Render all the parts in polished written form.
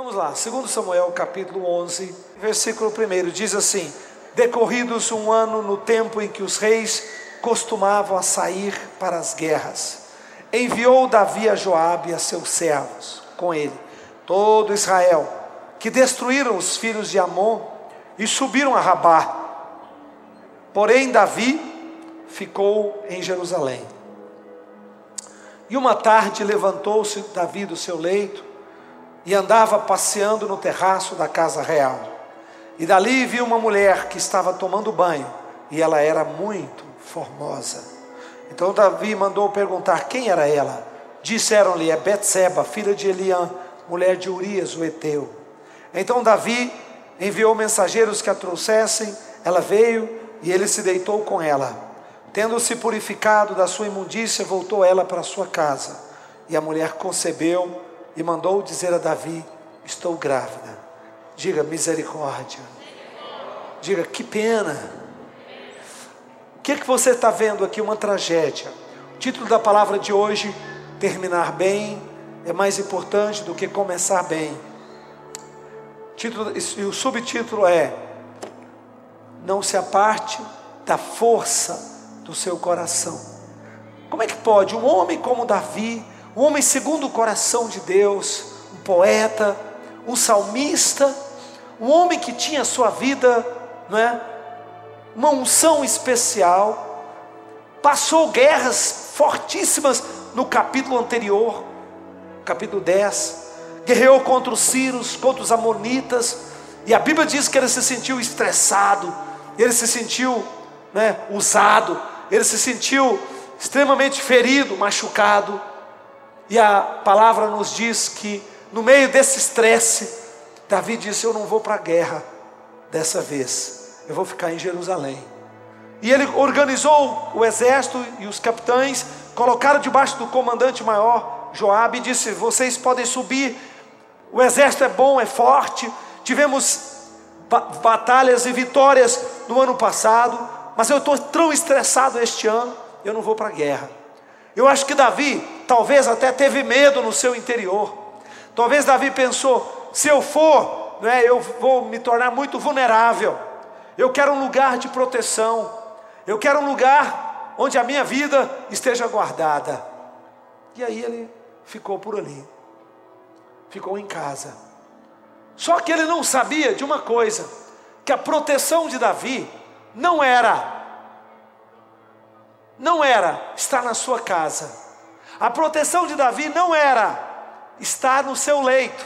Vamos lá, 2 Samuel capítulo 11, versículo 1, diz assim: decorridos um ano no tempo em que os reis costumavam a sair para as guerras, enviou Davi a Joabe e a seus servos, com ele, todo Israel, que destruíram os filhos de Amon e subiram a Rabá. Porém Davi ficou em Jerusalém. E uma tarde levantou-se Davi do seu leito e andava passeando no terraço da casa real. E dali viu uma mulher que estava tomando banho, e ela era muito formosa. Então Davi mandou perguntar quem era ela. Disseram-lhe: é Betseba, filha de Eliã, mulher de Urias o Heteu. Então Davi enviou mensageiros que a trouxessem. Ela veio e ele se deitou com ela. Tendo-se purificado da sua imundícia, voltou ela para sua casa. E a mulher concebeu e mandou dizer a Davi: estou grávida. Diga misericórdia. Diga que pena. O que você está vendo aqui? Uma tragédia. O título da palavra de hoje: terminar bem é mais importante do que começar bem. E o subtítulo é: não se aparte da força do seu coração. Como é que pode um homem como Davi, um homem segundo o coração de Deus, um poeta, um salmista, um homem que tinha a sua vida, não é, uma unção especial, passou guerras fortíssimas no capítulo anterior, capítulo 10, guerreou contra os sírios, contra os amonitas, e a Bíblia diz que ele se sentiu estressado, ele se sentiu, usado, ele se sentiu extremamente ferido, machucado. E a palavra nos diz que no meio desse estresse, Davi disse: eu não vou para a guerra dessa vez, eu vou ficar em Jerusalém. E ele organizou o exército e os capitães, colocaram debaixo do comandante maior Joabe, e disse: vocês podem subir, o exército é bom, é forte, tivemos batalhas e vitórias no ano passado, mas eu estou tão estressado este ano, eu não vou para a guerra. Eu acho que Davi talvez até teve medo no seu interior. Talvez Davi pensou: se eu for, eu vou me tornar muito vulnerável. Eu quero um lugar de proteção. Eu quero um lugar onde a minha vida esteja guardada. E aí ele ficou por ali. Ficou em casa. Só que ele não sabia de uma coisa: que a proteção de Davi não era estar na sua casa. A proteção de Davi não era estar no seu leito.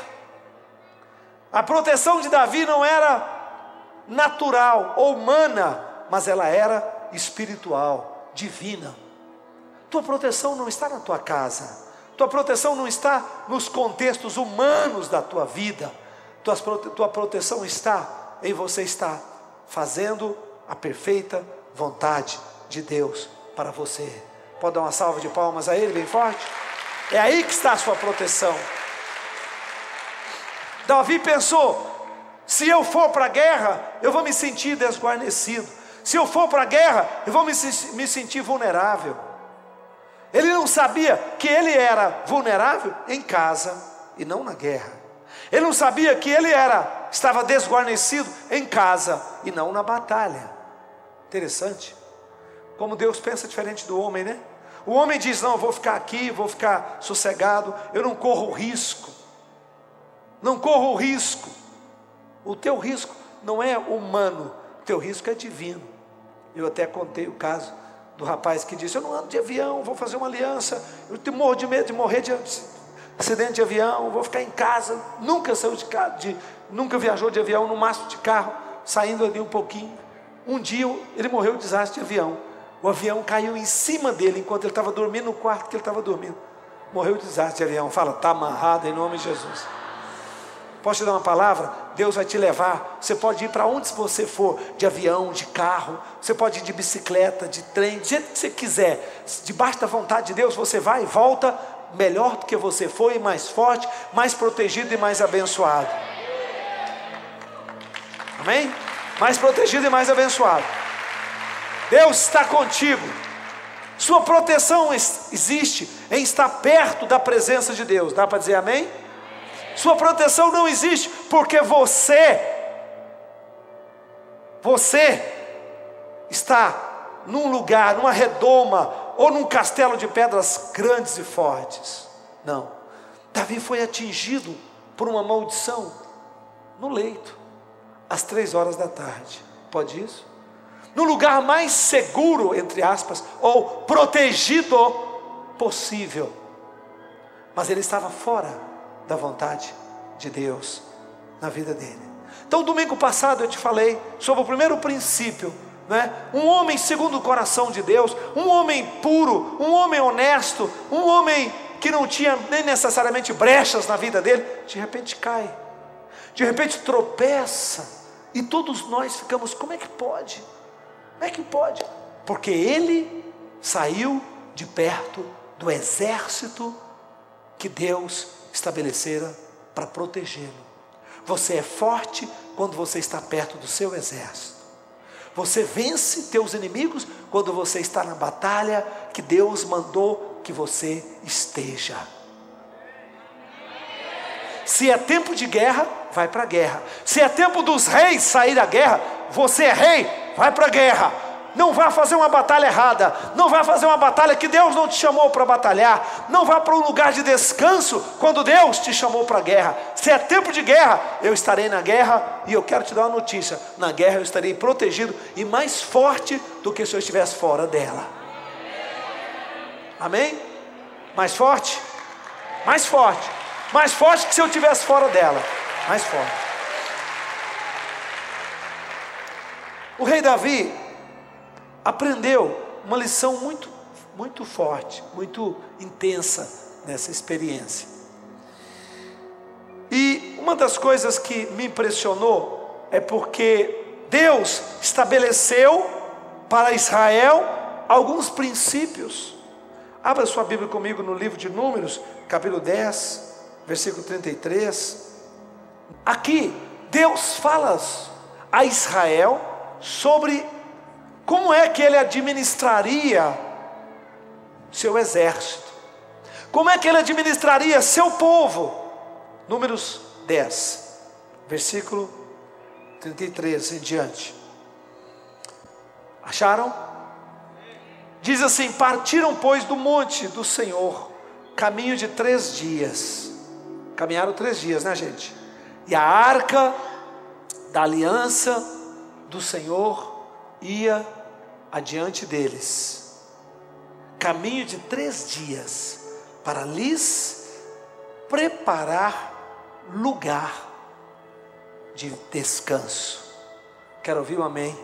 A proteção de Davi não era natural ou humana, mas ela era espiritual, divina. Tua proteção não está na tua casa. Tua proteção não está nos contextos humanos da tua vida. Tua proteção está em você estar fazendo a perfeita vontade de Deus para você. Pode dar uma salva de palmas a Ele bem forte? É aí que está a sua proteção. Davi pensou: se eu for para a guerra, eu vou me sentir desguarnecido. Se eu for para a guerra, eu vou me sentir vulnerável. Ele não sabia que ele era vulnerável em casa e não na guerra. Ele não sabia que ele estava desguarnecido em casa e não na batalha. Interessante como Deus pensa diferente do homem, né? O homem diz: não, eu vou ficar aqui, vou ficar sossegado, eu não corro risco. Não corro risco. O teu risco não é humano, o teu risco é divino. Eu até contei o caso do rapaz que disse: eu não ando de avião, vou fazer uma aliança, eu morro de medo de morrer de acidente de avião, vou ficar em casa. Nunca saiu nunca viajou de avião, no máximo de carro, saindo ali um pouquinho. Um dia ele morreu de desastre de avião. O avião caiu em cima dele enquanto ele estava dormindo no quarto que ele estava dormindo. Morreu de desastre de avião. Fala: está amarrado em nome de Jesus. Posso te dar uma palavra? Deus vai te levar. Você pode ir para onde você for, de avião, de carro, você pode ir de bicicleta, de trem, do jeito que você quiser. Debaixo da vontade de Deus você vai e volta melhor do que você foi, mais forte, mais protegido e mais abençoado. Amém? Mais protegido e mais abençoado. Deus está contigo. Sua proteção existe em estar perto da presença de Deus. Dá para dizer amém? Sua proteção não existe, porque você está num lugar, numa redoma, ou num castelo de pedras grandes e fortes. Não. Davi foi atingido por uma maldição no leito, às 3 horas da tarde. Pode isso? No lugar mais seguro, entre aspas, ou protegido possível. Mas ele estava fora da vontade de Deus na vida dele. Então, domingo passado eu te falei sobre o primeiro princípio, né? Um homem segundo o coração de Deus, um homem puro, um homem honesto, um homem que não tinha nem necessariamente brechas na vida dele, de repente cai, de repente tropeça, e todos nós ficamos: como é que pode? Como é que pode? Porque ele saiu de perto do exército que Deus estabelecera para protegê-lo. Você é forte quando você está perto do seu exército. Você vence teus inimigos quando você está na batalha que Deus mandou que você esteja. Se é tempo de guerra, vai para a guerra. Se é tempo dos reis sair da guerra, você é rei, vai para a guerra. Não vá fazer uma batalha errada. Não vá fazer uma batalha que Deus não te chamou para batalhar. Não vá para um lugar de descanso quando Deus te chamou para a guerra. Se é tempo de guerra, eu estarei na guerra. E eu quero te dar uma notícia: na guerra eu estarei protegido e mais forte do que se eu estivesse fora dela. Amém? Mais forte? Mais forte. Mais forte que se eu estivesse fora dela. Mais forte. O rei Davi aprendeu uma lição muito forte, muito intensa nessa experiência. E uma das coisas que me impressionou é porque Deus estabeleceu para Israel alguns princípios. Abra sua Bíblia comigo no livro de Números, capítulo 10, versículo 33. Aqui Deus fala a Israel sobre como é que ele administraria seu exército, como é que ele administraria seu povo. Números 10, versículo 33 em diante. Acharam? Diz assim: partiram, pois, do monte do Senhor, caminho de 3 dias. Caminharam 3 dias, né, gente? E a arca da aliança do Senhor ia adiante deles, caminho de 3 dias, para lhes preparar lugar de descanso. Quero ouvir um amém?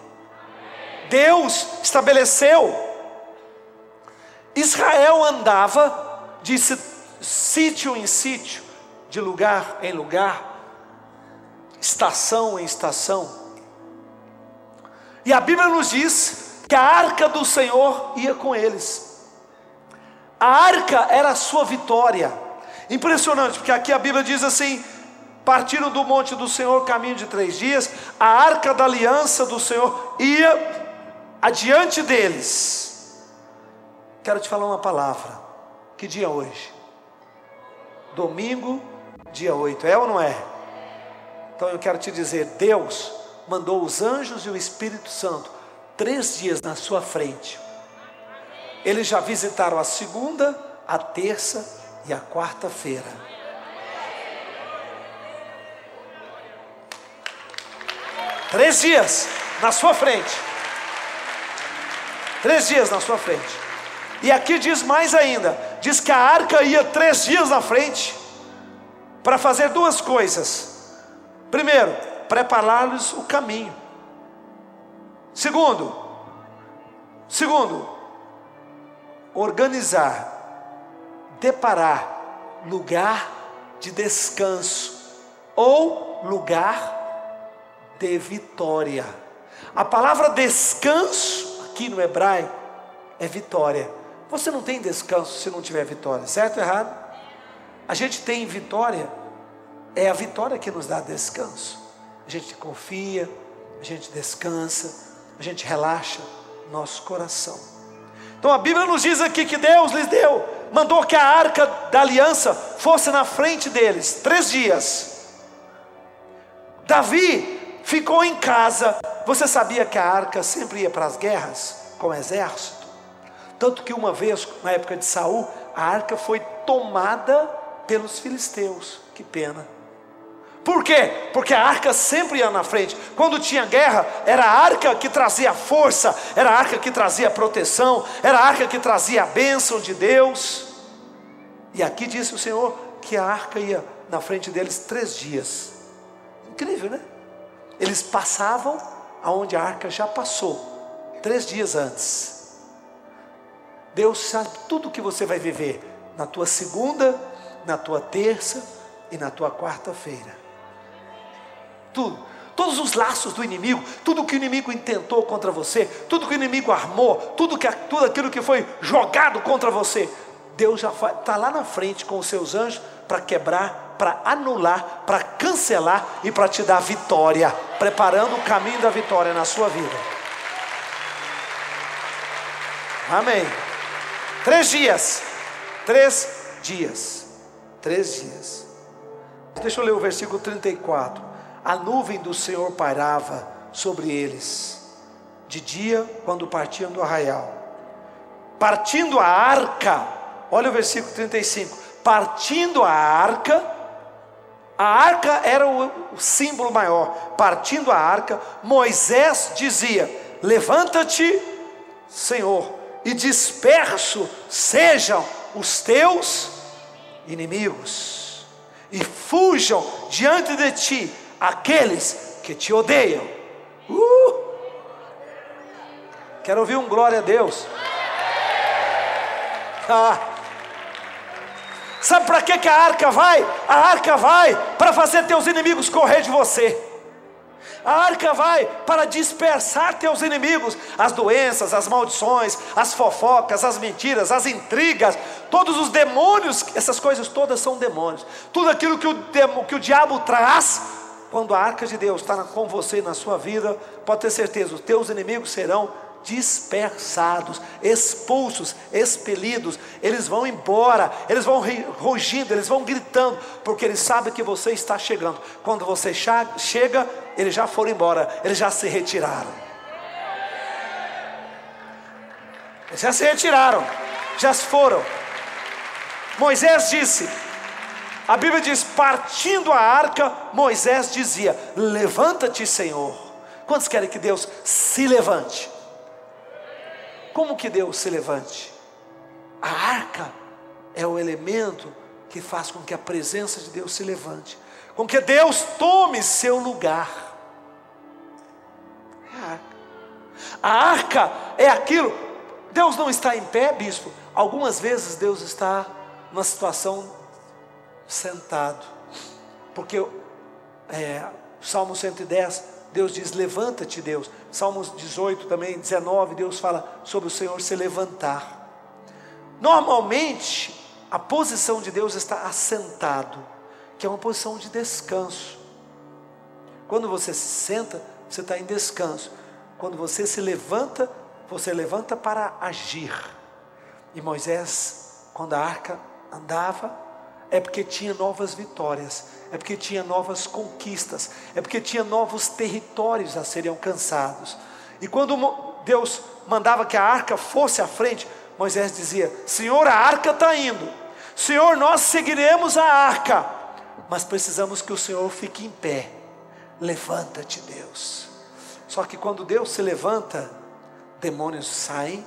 Deus estabeleceu. Israel andava de sítio em sítio, de lugar em lugar, estação em estação. E a Bíblia nos diz que a arca do Senhor ia com eles. A arca era a sua vitória. Impressionante, porque aqui a Bíblia diz assim: partiram do monte do Senhor, caminho de 3 dias. A arca da aliança do Senhor ia adiante deles. Quero te falar uma palavra. Que dia é hoje? Domingo, dia 8, é ou não é? Então eu quero te dizer, Deus mandou os anjos e o Espírito Santo 3 dias na sua frente. Eles já visitaram a segunda, a terça e a quarta-feira. Três dias na sua frente. 3 dias na sua frente. E aqui diz mais ainda, diz que a arca ia 3 dias na frente para fazer 2 coisas. Primeiro, preparar-lhes o caminho. Segundo, organizar, deparar lugar de descanso ou lugar de vitória. A palavra descanso aqui no hebraico é vitória. Você não tem descanso se não tiver vitória, certo ou errado? A gente tem vitória, é a vitória que nos dá descanso. A gente confia, a gente descansa, a gente relaxa nosso coração. Então a Bíblia nos diz aqui que Deus lhes deu mandou que a arca da aliança fosse na frente deles, 3 dias. Davi ficou em casa. Você sabia que a arca sempre ia para as guerras com o exército? Tanto que uma vez, na época de Saul, a arca foi tomada pelos filisteus. Que pena. Por quê? Porque a arca sempre ia na frente. Quando tinha guerra, era a arca que trazia força, era a arca que trazia proteção, era a arca que trazia a bênção de Deus. E aqui disse o Senhor que a arca ia na frente deles 3 dias. Incrível, né? Eles passavam aonde a arca já passou 3 dias antes. Deus sabe tudo o que você vai viver na tua segunda, na tua terça e na tua quarta-feira. Tudo, todos os laços do inimigo, tudo que o inimigo intentou contra você, tudo que o inimigo armou, tudo aquilo que foi jogado contra você, Deus já está lá na frente com os seus anjos para quebrar, para anular, para cancelar e para te dar vitória, preparando o caminho da vitória na sua vida. Amém. 3 dias. 3 dias. 3 dias. Deixa eu ler o versículo 34. A nuvem do Senhor pairava sobre eles de dia, quando partiam do arraial. Partindo a arca, olha o versículo 35. Partindo a arca era o símbolo maior. Partindo a arca, Moisés dizia: levanta-te, Senhor, e disperso sejam os teus inimigos, e fujam diante de ti aqueles que te odeiam. Quero ouvir um glória a Deus. Sabe para que a arca vai? A arca vai para fazer teus inimigos correr de você. A arca vai para dispersar teus inimigos, as doenças, as maldições, as fofocas, as mentiras, as intrigas, todos os demônios. Essas coisas todas são demônios. Tudo aquilo que o diabo traz. Quando a arca de Deus está com você na sua vida, pode ter certeza, os teus inimigos serão dispersados, expulsos, expelidos. Eles vão embora, eles vão rugindo, eles vão gritando, porque eles sabem que você está chegando. Quando você chega, eles já foram embora, eles já se retiraram. Eles já se retiraram, já se foram. Moisés disse, a Bíblia diz, partindo a arca, Moisés dizia: levanta-te, Senhor. Quantos querem que Deus se levante? Como que Deus se levante? A arca é o elemento que faz com que a presença de Deus se levante, com que Deus tome seu lugar. A arca é aquilo. Deus não está em pé, bispo. Algumas vezes Deus está numa situação sentado, porque Salmo 110, Deus diz: levanta-te, Deus. Salmos 18 também, 19, Deus fala sobre o Senhor se levantar. Normalmente a posição de Deus está assentado, que é uma posição de descanso. Quando você se senta, você está em descanso. Quando você se levanta, você levanta para agir. E Moisés, quando a arca andava, é porque tinha novas vitórias, é porque tinha novas conquistas, é porque tinha novos territórios a serem alcançados. E quando Deus mandava que a arca fosse à frente, Moisés dizia: Senhor, a arca está indo, Senhor, nós seguiremos a arca, mas precisamos que o Senhor fique em pé. Levanta-te, Deus. Só que quando Deus se levanta, demônios saem,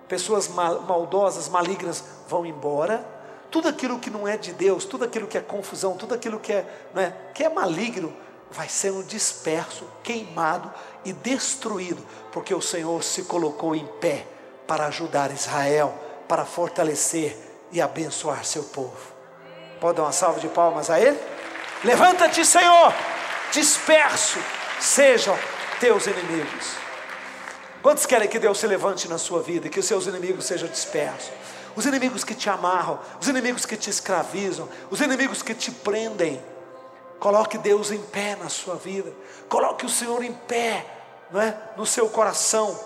pessoas maldosas, malignas vão embora. Tudo aquilo que não é de Deus, tudo aquilo que é confusão, tudo aquilo que é maligno, vai sendo disperso, queimado e destruído, porque o Senhor se colocou em pé para ajudar Israel, para fortalecer e abençoar seu povo. Pode dar uma salva de palmas a Ele? Levanta-te, Senhor, disperso sejam teus inimigos. Quantos querem que Deus se levante na sua vida e que os seus inimigos sejam dispersos? Os inimigos que te amarram, os inimigos que te escravizam, os inimigos que te prendem. Coloque Deus em pé na sua vida. Coloque o Senhor em pé, no seu coração.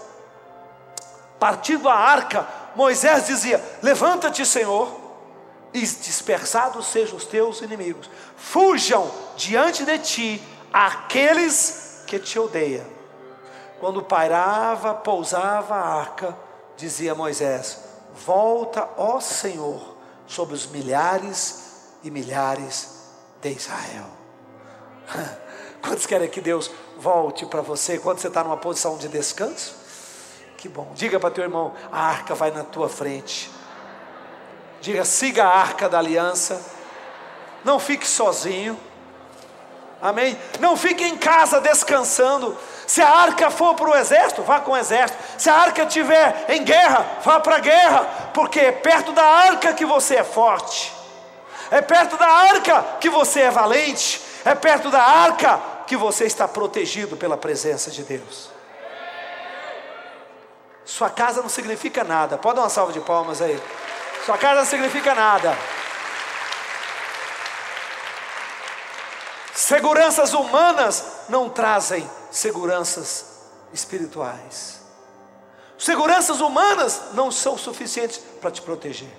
Partindo a arca, Moisés dizia: levanta-te, Senhor, e dispersados sejam os teus inimigos, fujam diante de ti aqueles que te odeiam. Quando pairava, pousava a arca, dizia Moisés: volta, ó Senhor, sobre os milhares e milhares de Israel. Quantos querem que Deus volte para você quando você está numa posição de descanso? Que bom. Diga para teu irmão: a arca vai na tua frente. Diga: siga a arca da aliança. Não fique sozinho. Amém? Não fique em casa descansando. Se a arca for para o exército, vá com o exército. Se a arca estiver em guerra, vá para a guerra. Porque é perto da arca que você é forte. É perto da arca que você é valente. É perto da arca que você está protegido pela presença de Deus. Sua casa não significa nada. Pode dar uma salva de palmas aí. Sua casa não significa nada. Seguranças humanas não trazem seguranças espirituais. Seguranças humanas não são suficientes para te proteger.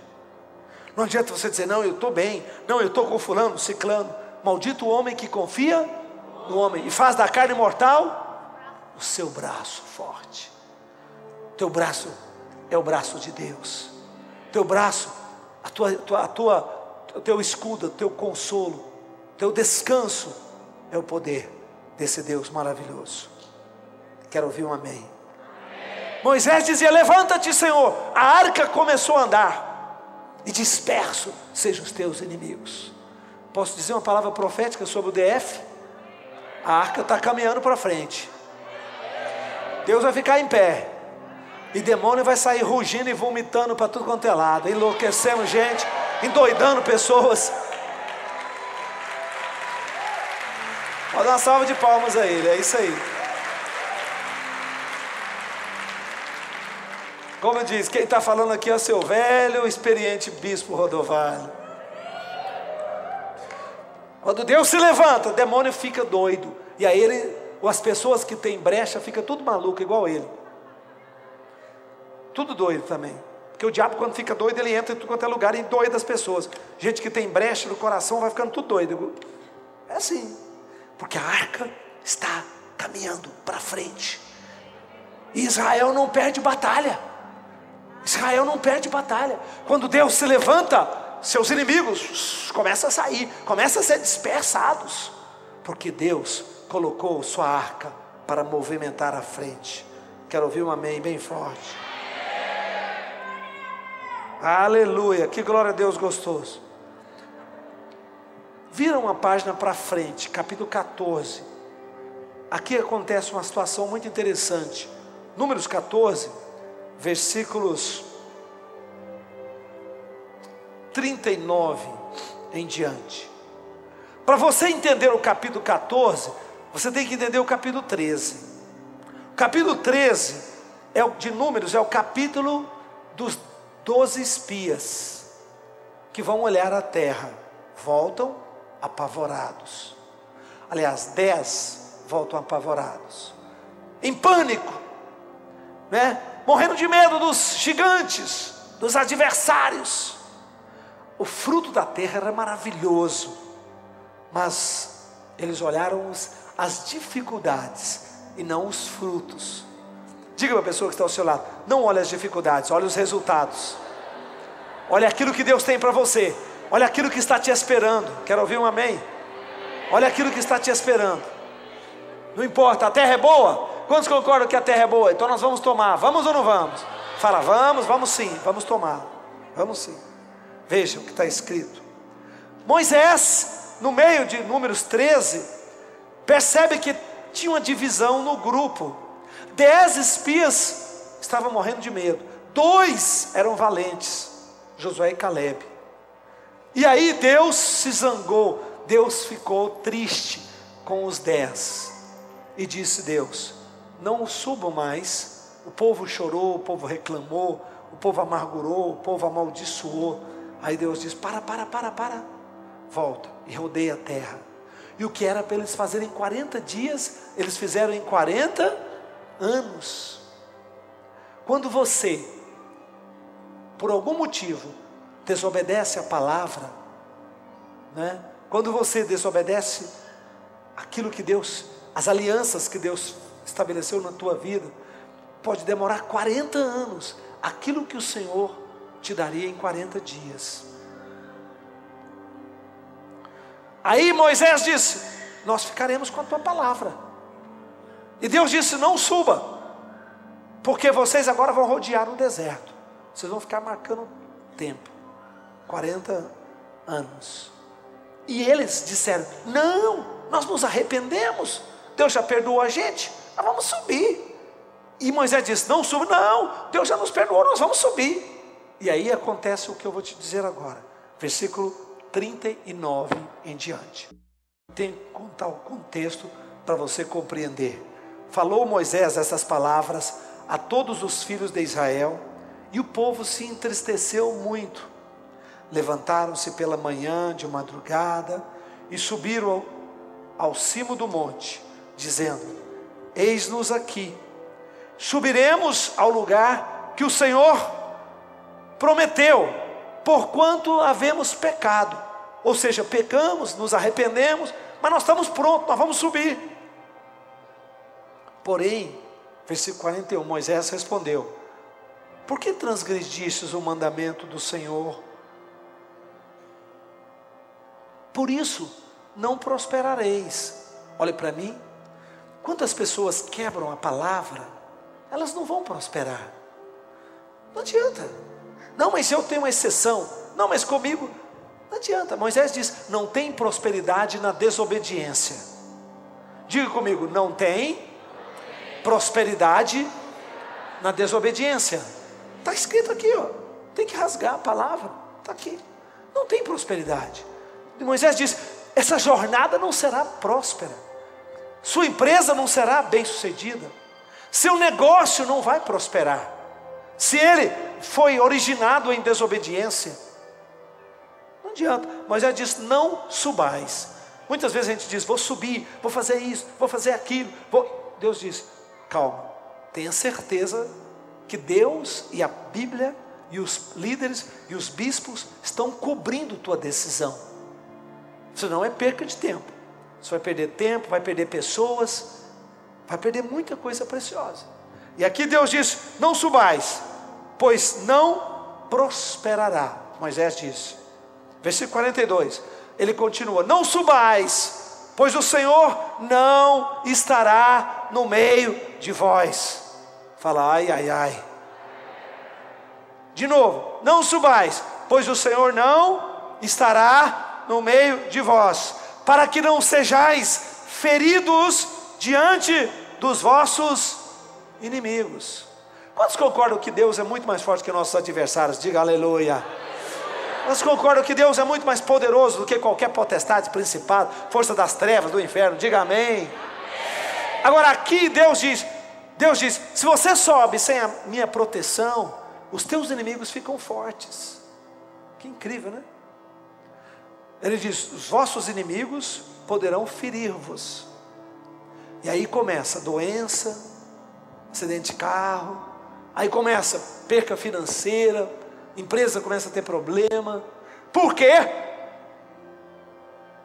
Não adianta você dizer: não, eu estou bem, não, eu estou com fulano, ciclano. Maldito o homem que confia no homem e faz da carne mortal o seu braço forte. Teu braço é o braço de Deus. Teu braço, o teu escudo, o teu consolo, teu descanso é o poder desse Deus maravilhoso. Quero ouvir um amém. Moisés dizia: levanta-te, Senhor. A arca começou a andar, e disperso sejam os teus inimigos. Posso dizer uma palavra profética sobre o DF? A arca está caminhando para frente. Deus vai ficar em pé, e demônio vai sair rugindo e vomitando para tudo quanto é lado, enlouquecendo gente, endoidando pessoas. Pode dar uma salva de palmas a ele, é isso aí. Como diz, quem está falando aqui é o seu velho, experiente bispo Rodovalho. Quando Deus se levanta, o demônio fica doido. E aí as pessoas que têm brecha ficam tudo maluco, igual ele. Tudo doido também. Porque o diabo, quando fica doido, ele entra em tudo quanto é lugar e doida as pessoas. Gente que tem brecha no coração vai ficando tudo doido. É assim. Porque a arca está caminhando para frente. E Israel não perde batalha. Israel não perde batalha. Quando Deus se levanta, seus inimigos começam a sair, começam a ser dispersados. Porque Deus colocou sua arca para movimentar a frente. Quero ouvir um amém bem forte. Aleluia, que glória a Deus gostoso. Vira uma página para frente, capítulo 14. Aqui acontece uma situação muito interessante. Números 14, versículos 39 em diante. Para você entender o capítulo 14, você tem que entender o capítulo 13. O capítulo 13 de Números é o capítulo dos 12 espias que vão olhar a terra, voltam apavorados. Aliás, 10 voltam apavorados, em pânico, né? Morrendo de medo dos gigantes, dos adversários. O fruto da terra era maravilhoso, mas eles olharam as dificuldades e não os frutos. Diga para a pessoa que está ao seu lado: não olhe as dificuldades, olhe os resultados. Olha aquilo que Deus tem para você. Olha aquilo que está te esperando. Quero ouvir um amém? Olha aquilo que está te esperando. Não importa, a terra é boa. Quantos concordam que a terra é boa? Então nós vamos tomar. Vamos ou não vamos? Fala: vamos sim, vamos tomar. Vamos sim. Veja o que está escrito. Moisés, no meio de Números 13, percebe que tinha uma divisão no grupo. 10 espias estavam morrendo de medo. 2 eram valentes, Josué e Calebe. E aí Deus se zangou. Deus ficou triste com os 10. E disse Deus: não subam mais. O povo chorou, o povo reclamou, o povo amargurou, o povo amaldiçoou. Aí Deus diz: para. Volta e rodeia a terra. E o que era para eles fazerem em 40 dias, eles fizeram em 40 anos. Quando você por algum motivo, desobedece a palavra, né? Quando você desobedece aquilo que Deus, as alianças que Deus estabeleceu na tua vida, pode demorar 40 anos, aquilo que o Senhor te daria em 40 dias. Aí Moisés disse: nós ficaremos com a tua palavra. E Deus disse: não suba, porque vocês agora vão rodear o deserto. Vocês vão ficar marcando tempo, 40 anos. E eles disseram: não, nós nos arrependemos, Deus já perdoou a gente, nós vamos subir. E Moisés disse: não suba. Não, Deus já nos perdoou, nós vamos subir. E aí acontece o que eu vou te dizer agora, versículo 39 em diante. Tem que contar o contexto para você compreender. Falou Moisés essas palavras a todos os filhos de Israel, e o povo se entristeceu muito. Levantaram-se pela manhã de madrugada e subiram ao cimo do monte, dizendo: eis-nos aqui, subiremos ao lugar que o Senhor prometeu, porquanto havemos pecado. Ou seja, pecamos, nos arrependemos, mas nós estamos prontos, nós vamos subir. Porém, versículo 41, Moisés respondeu: por que transgredistes o mandamento do Senhor? Por isso não prosperareis. Olhe para mim, quantas pessoas quebram a palavra, elas não vão prosperar. Não adianta. Não, mas eu tenho uma exceção. Não, mas comigo não adianta. Moisés diz: não tem prosperidade na desobediência. Diga comigo: não tem prosperidade na desobediência. Está escrito aqui, ó. Tem que rasgar a palavra. Está aqui. Não tem prosperidade. E Moisés diz: essa jornada não será próspera. Sua empresa não será bem sucedida. Seu negócio não vai prosperar. Se ele foi originado em desobediência, não adianta. Moisés diz: não subais. Muitas vezes a gente diz: vou subir, vou fazer isso, vou fazer aquilo. Deus diz: calma, tenha certeza que Deus e a Bíblia e os líderes e os bispos estão cobrindo tua decisão. Senão é perca de tempo. Você vai perder tempo, vai perder pessoas, vai perder muita coisa preciosa. E aqui Deus diz: não subais, pois não prosperará. Moisés disse, versículo 42, ele continua: não subais, pois o Senhor não estará no meio de vós. Fala: ai, ai, ai. De novo: não subais, pois o Senhor não estará no meio de vós, para que não sejais feridos diante dos vossos inimigos. Quantos concordam que Deus é muito mais forte que nossos adversários? Diga aleluia. Quantos concordam que Deus é muito mais poderoso do que qualquer potestade, principado, força das trevas, do inferno? Diga amém. Agora aqui Deus diz, se você sobe sem a minha proteção, os teus inimigos ficam fortes. Que incrível, né? Ele diz: os vossos inimigos poderão ferir-vos. E aí começa doença, acidente de carro, aí começa perca financeira, empresa começa a ter problema. Por quê?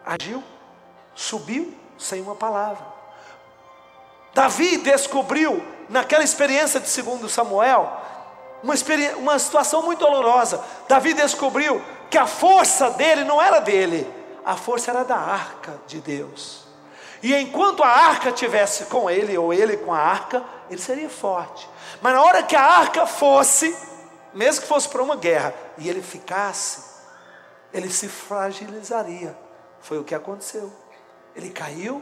Agiu, subiu sem uma palavra. Davi descobriu naquela experiência de 2 Samuel uma situação muito dolorosa. Davi descobriu que a força dele não era dele, a força era da arca de Deus. E enquanto a arca estivesse com ele, ou ele com a arca, ele seria forte. Mas na hora que a arca fosse, mesmo que fosse para uma guerra, e ele ficasse, ele se fragilizaria. Foi o que aconteceu. Ele caiu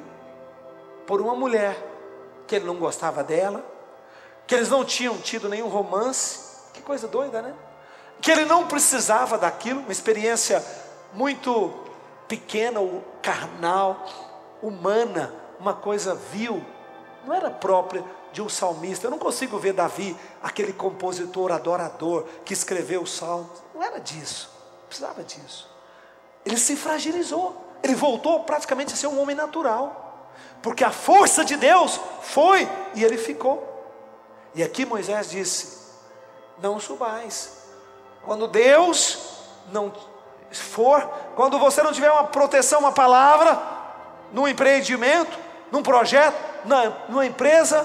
por uma mulher, que ele não gostava dela, que eles não tinham tido nenhum romance. Que coisa doida, né? Que ele não precisava daquilo, uma experiência muito pequena, carnal, humana, uma coisa vil, não era própria de um salmista. Eu não consigo ver Davi, aquele compositor, adorador, que escreveu o salmo. Não era disso, não precisava disso. Ele se fragilizou, ele voltou praticamente a ser um homem natural, porque a força de Deus foi, e ele ficou. E aqui Moisés disse: não subais. Quando Deus não for, quando você não tiver uma proteção, uma palavra, num empreendimento, num projeto, numa empresa,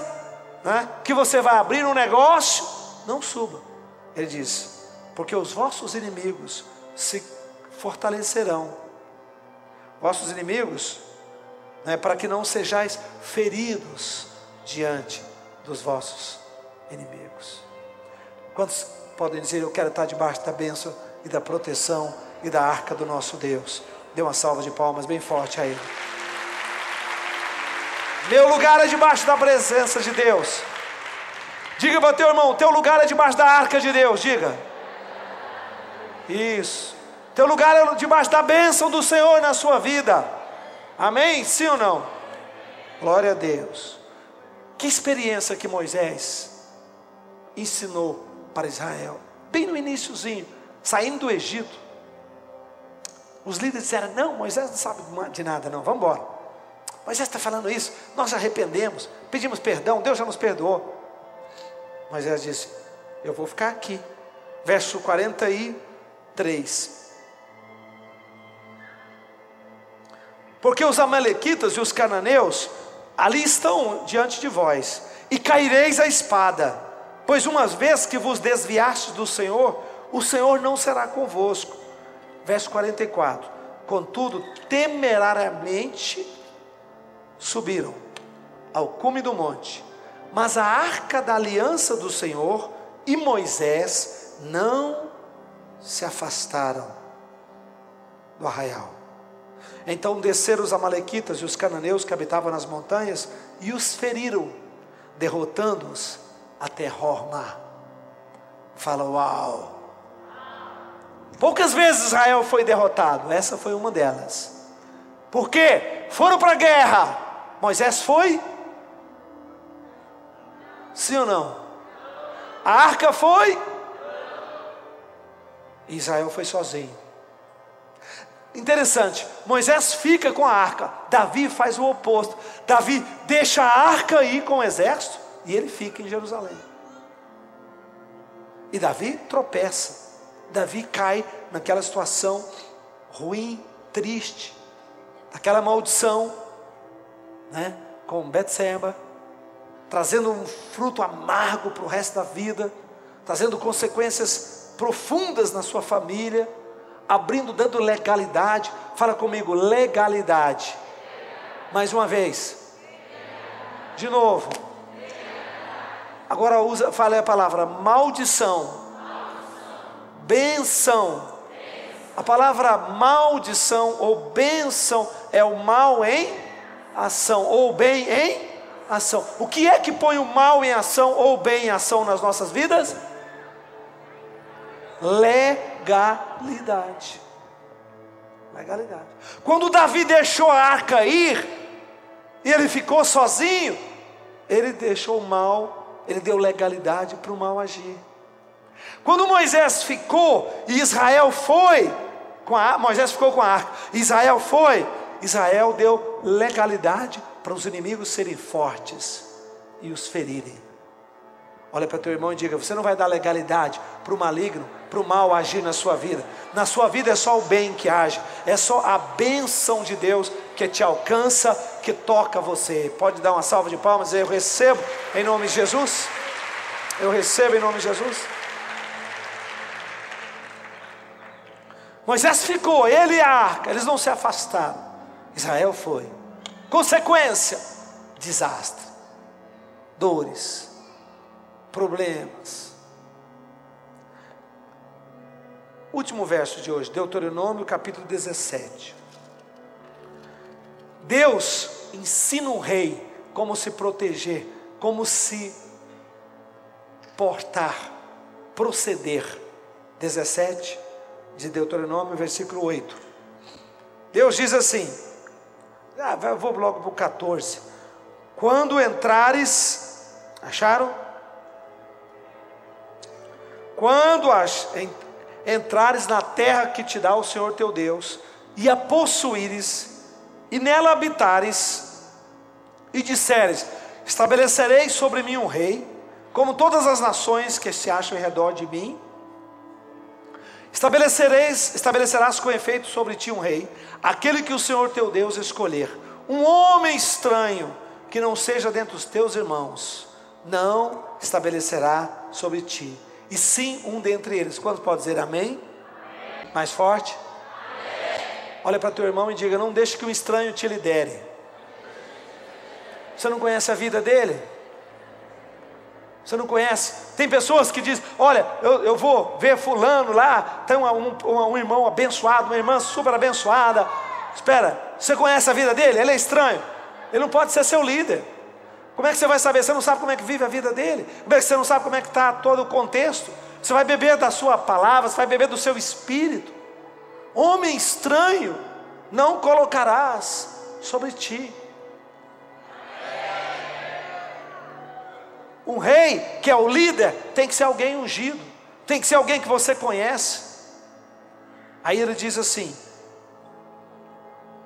né, que você vai abrir um negócio, não suba. Ele diz, porque os vossos inimigos se fortalecerão. Vossos inimigos, né, para que não sejais feridos diante dos vossos inimigos. Quantos podem dizer, eu quero estar debaixo da bênção e da proteção e da arca do nosso Deus? Dê uma salva de palmas bem forte a Ele. Meu lugar é debaixo da presença de Deus. Diga para o teu irmão, teu lugar é debaixo da arca de Deus. Diga. Isso. Teu lugar é debaixo da bênção do Senhor na sua vida. Amém? Sim ou não? Glória a Deus. Que experiência que Moisés ensinou para Israel. Bem no iniciozinho, saindo do Egito. Os líderes disseram, não, Moisés não sabe de nada não, vamos embora. Moisés está falando isso, nós já arrependemos, pedimos perdão, Deus já nos perdoou. Moisés disse, eu vou ficar aqui. Verso 43. Porque os amalequitas e os cananeus ali estão diante de vós, e caireis a espada, pois uma vez que vos desviastes do Senhor, o Senhor não será convosco. Verso 44. Contudo, temerariamente subiram ao cume do monte, mas a arca da aliança do Senhor e Moisés não se afastaram do arraial. Então desceram os amalequitas e os cananeus que habitavam nas montanhas e os feriram, derrotando-os até Hormá. Fala, uau! Poucas vezes Israel foi derrotado, essa foi uma delas. Por quê? Foram para a guerra. Moisés foi? Sim ou não? A arca foi? Israel foi sozinho. Interessante, Moisés fica com a arca, Davi faz o oposto. Davi deixa a arca ir com o exército e ele fica em Jerusalém. E Davi tropeça, Davi cai naquela situação ruim, triste, aquela maldição, né, com Betseba, trazendo um fruto amargo para o resto da vida, trazendo consequências profundas na sua família, dando legalidade. Fala comigo, legalidade. Mais uma vez. De novo. Agora fala a palavra maldição. Benção. A palavra maldição ou benção é o mal em ação, ou bem em ação. O que é que põe o mal em ação ou bem em ação nas nossas vidas? Legalidade. Legalidade. Quando Davi deixou a arca ir, e ele ficou sozinho, ele deixou o mal, ele deu legalidade para o mal agir. Quando Moisés ficou, e Israel foi, Moisés ficou com a arca, Israel foi, Israel deu legalidade para os inimigos serem fortes e os ferirem. Olha para teu irmão e diga, você não vai dar legalidade para o maligno, para o mal agir na sua vida. Na sua vida é só o bem que age, é só a bênção de Deus que te alcança, que toca você. Pode dar uma salva de palmas e dizer, eu recebo em nome de Jesus. Eu recebo em nome de Jesus. Moisés ficou, ele e a arca, eles não se afastaram. Israel foi. Consequência, desastre, dores, problemas. Último verso de hoje, Deuteronômio capítulo 17. Deus ensina um rei como se proteger, como se portar, proceder. 17 de Deuteronômio, versículo 8. Deus diz assim, vou logo para o 14. Quando entrares, acharam? Quando entrares na terra que te dá o Senhor teu Deus, e a possuíres, e nela habitares, e disseres, estabelecerei sobre mim um rei, como todas as nações que se acham em redor de mim, Estabelecerás com efeito sobre ti um rei, aquele que o Senhor teu Deus escolher. Um homem estranho, que não seja dentre os teus irmãos, não estabelecerá sobre ti, e sim um dentre eles. Quantos pode dizer amém? Mais forte? Olha para teu irmão e diga: não deixe que um estranho te lidere. Você não conhece a vida dele? Você não conhece? Tem pessoas que dizem: olha, eu vou ver fulano lá, tem um irmão abençoado, uma irmã super abençoada. Espera, você conhece a vida dele? Ele é estranho, ele não pode ser seu líder. Como é que você vai saber? Você não sabe como é que vive a vida dele. Como é que você não sabe como é que está todo o contexto? Você vai beber da sua palavra, você vai beber do seu espírito. Homem estranho não colocarás sobre ti. Um rei que é o líder tem que ser alguém ungido, tem que ser alguém que você conhece. Aí ele diz assim,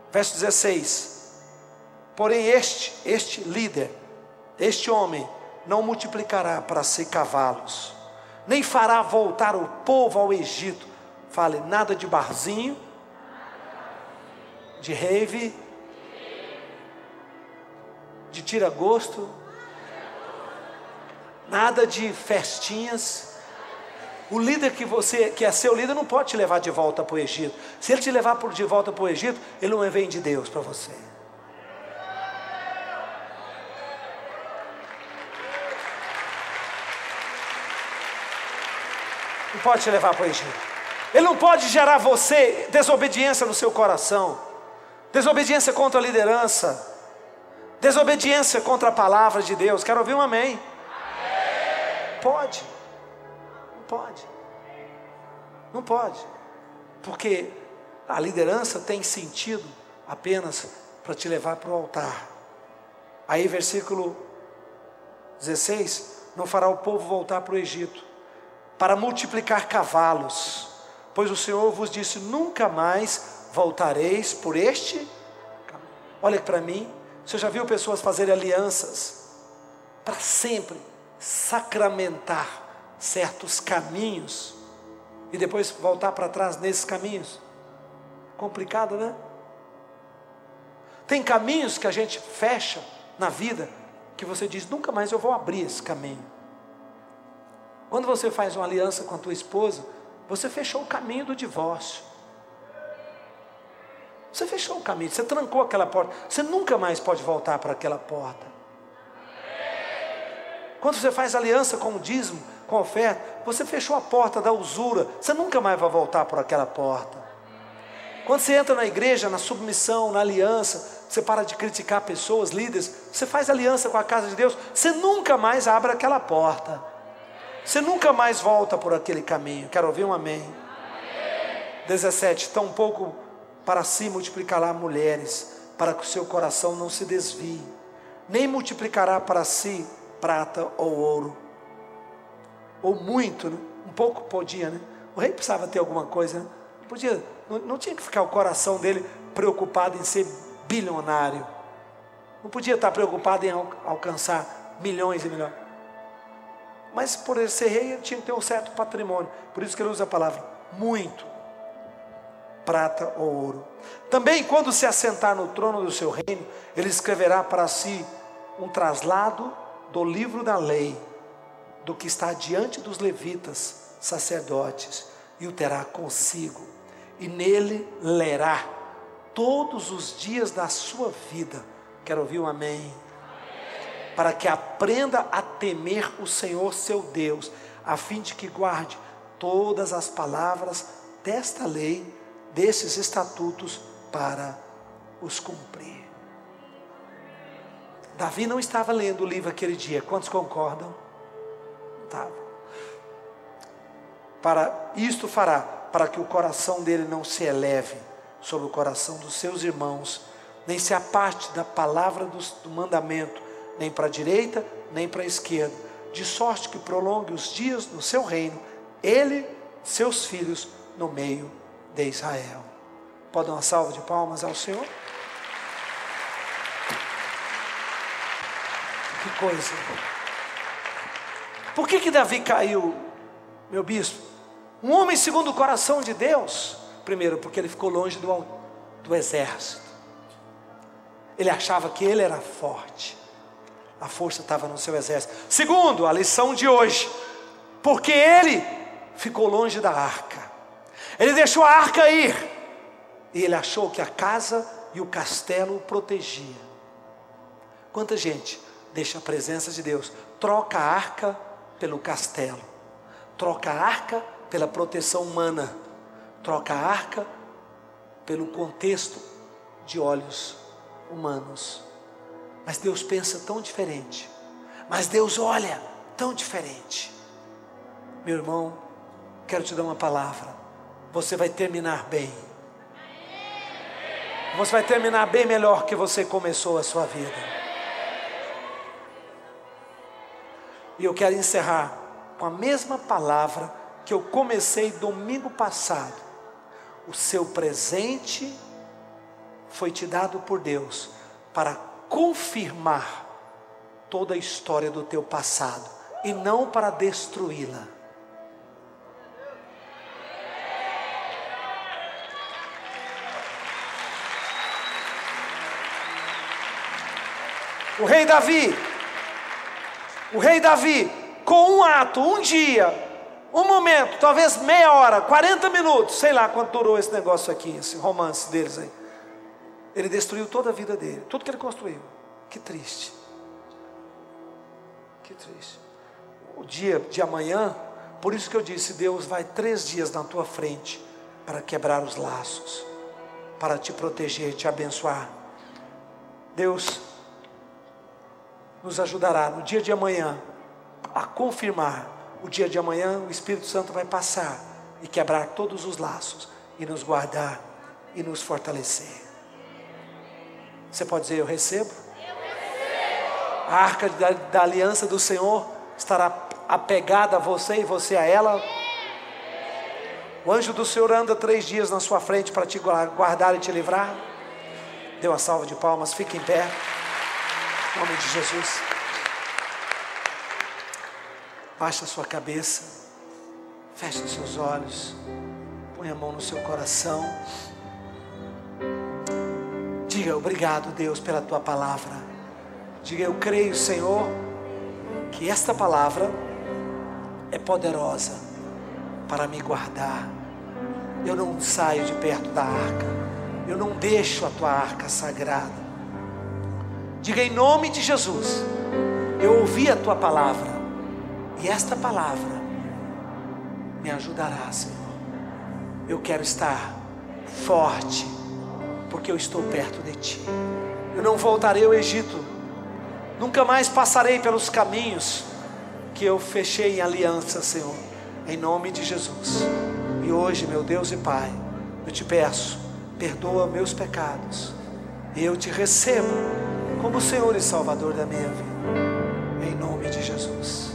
verso 16: porém este líder, este homem, não multiplicará para si cavalos, nem fará voltar o povo ao Egito. Fale, nada de barzinho, de rave, de tira-gosto, nada de festinhas. O líder que é seu líder não pode te levar de volta para o Egito. Se ele te levar de volta para o Egito, ele não vem de Deus para você. Não pode te levar para o Egito. Ele não pode gerar você desobediência no seu coração, desobediência contra a liderança, desobediência contra a palavra de Deus. Quero ouvir um amém. Pode, não pode, não pode, porque a liderança tem sentido apenas para te levar para o altar. Aí versículo 16: não fará o povo voltar para o Egito, para multiplicar cavalos, pois o Senhor vos disse: nunca mais voltareis por este caminho. Olha para mim, você já viu pessoas fazerem alianças para sempre sacramentar certos caminhos e depois voltar para trás nesses caminhos? Complicado, né? Tem caminhos que a gente fecha na vida que você diz: nunca mais eu vou abrir esse caminho. Quando você faz uma aliança com a tua esposa, você fechou o caminho do divórcio. Você fechou o caminho, você trancou aquela porta. Você nunca mais pode voltar para aquela porta. Quando você faz aliança com o dízimo, com a oferta, você fechou a porta da usura. Você nunca mais vai voltar por aquela porta. Quando você entra na igreja, na submissão, na aliança, você para de criticar pessoas, líderes, você faz aliança com a casa de Deus, você nunca mais abre aquela porta. Você nunca mais volta por aquele caminho. Quero ouvir um amém. 17: tampouco para si multiplicará mulheres, para que o seu coração não se desvie, nem multiplicará para si prata ou ouro, ou muito, né? Um pouco podia, né? O rei precisava ter alguma coisa, né? Não tinha que ficar o coração dele preocupado em ser bilionário, não podia estar preocupado em alcançar milhões e milhões, mas por ele ser rei, ele tinha que ter um certo patrimônio. Por isso que ele usa a palavra muito, prata ou ouro. Também quando se assentar no trono do seu reino, ele escreverá para si um traslado do livro da lei, do que está diante dos levitas, sacerdotes, e o terá consigo, e nele lerá todos os dias da sua vida. Quero ouvir um amém. Para que aprenda a temer o Senhor seu Deus, a fim de que guarde todas as palavras desta lei, desses estatutos, para os cumprir. Davi não estava lendo o livro aquele dia. Quantos concordam? Não estava. Para isto fará, para que o coração dele não se eleve sobre o coração dos seus irmãos, nem se aparte da palavra do mandamento, nem para a direita, nem para a esquerda, de sorte que prolongue os dias no seu reino, ele, seus filhos, no meio de Israel. Pode dar uma salva de palmas ao Senhor? Que coisa! Por que Davi caiu, meu bispo? Um homem segundo o coração de Deus, primeiro, porque ele ficou longe do exército. Ele achava que ele era forte. A força estava no seu exército. Segundo, a lição de hoje, porque ele ficou longe da arca. Ele deixou a arca ir. E ele achou que a casa e o castelo o protegia. Quanta gente deixa a presença de Deus, troca a arca pelo castelo, troca a arca pela proteção humana, troca a arca pelo contexto de olhos humanos. Mas Deus pensa tão diferente, mas Deus olha tão diferente. Meu irmão, quero te dar uma palavra: você vai terminar bem. Você vai terminar bem melhor que você começou a sua vida. E eu quero encerrar com a mesma palavra que eu comecei domingo passado. O seu presente foi te dado por Deus para confirmar toda a história do teu passado e não para destruí-la. O rei Davi, com um ato, um dia, um momento, talvez meia hora, 40 minutos, sei lá quanto durou esse negócio aqui, esse romance deles aí. Ele destruiu toda a vida dele, tudo que ele construiu. Que triste. Que triste. O dia de amanhã, por isso que eu disse, Deus vai 3 dias na tua frente para quebrar os laços, para te proteger, te abençoar. Deus nos ajudará no dia de amanhã a confirmar. O dia de amanhã o Espírito Santo vai passar e quebrar todos os laços e nos guardar e nos fortalecer. Você pode dizer: eu recebo? A arca da aliança do Senhor estará apegada a você e você a ela. O anjo do Senhor anda 3 dias na sua frente para te guardar e te livrar. Dê uma salva de palmas, fique em pé. Em nome de Jesus. Baixe a sua cabeça, feche os seus olhos, põe a mão no seu coração. Diga: obrigado, Deus, pela tua palavra. Diga: eu creio, Senhor, que esta palavra é poderosa para me guardar. Eu não saio de perto da arca, eu não deixo a tua arca sagrada. Diga: em nome de Jesus, eu ouvi a tua palavra, e esta palavra me ajudará, Senhor. Eu quero estar forte, porque eu estou perto de ti. Eu não voltarei ao Egito, nunca mais passarei pelos caminhos que eu fechei em aliança, Senhor, em nome de Jesus. E hoje, meu Deus e Pai, eu te peço, perdoa meus pecados, e eu te recebo como Senhor e Salvador da minha vida, em nome de Jesus.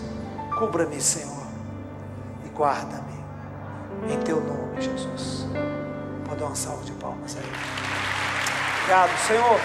Cubra-me, Senhor, e guarda-me, em teu nome, Jesus. Pode dar uma salva de palmas aí. Obrigado, Senhor.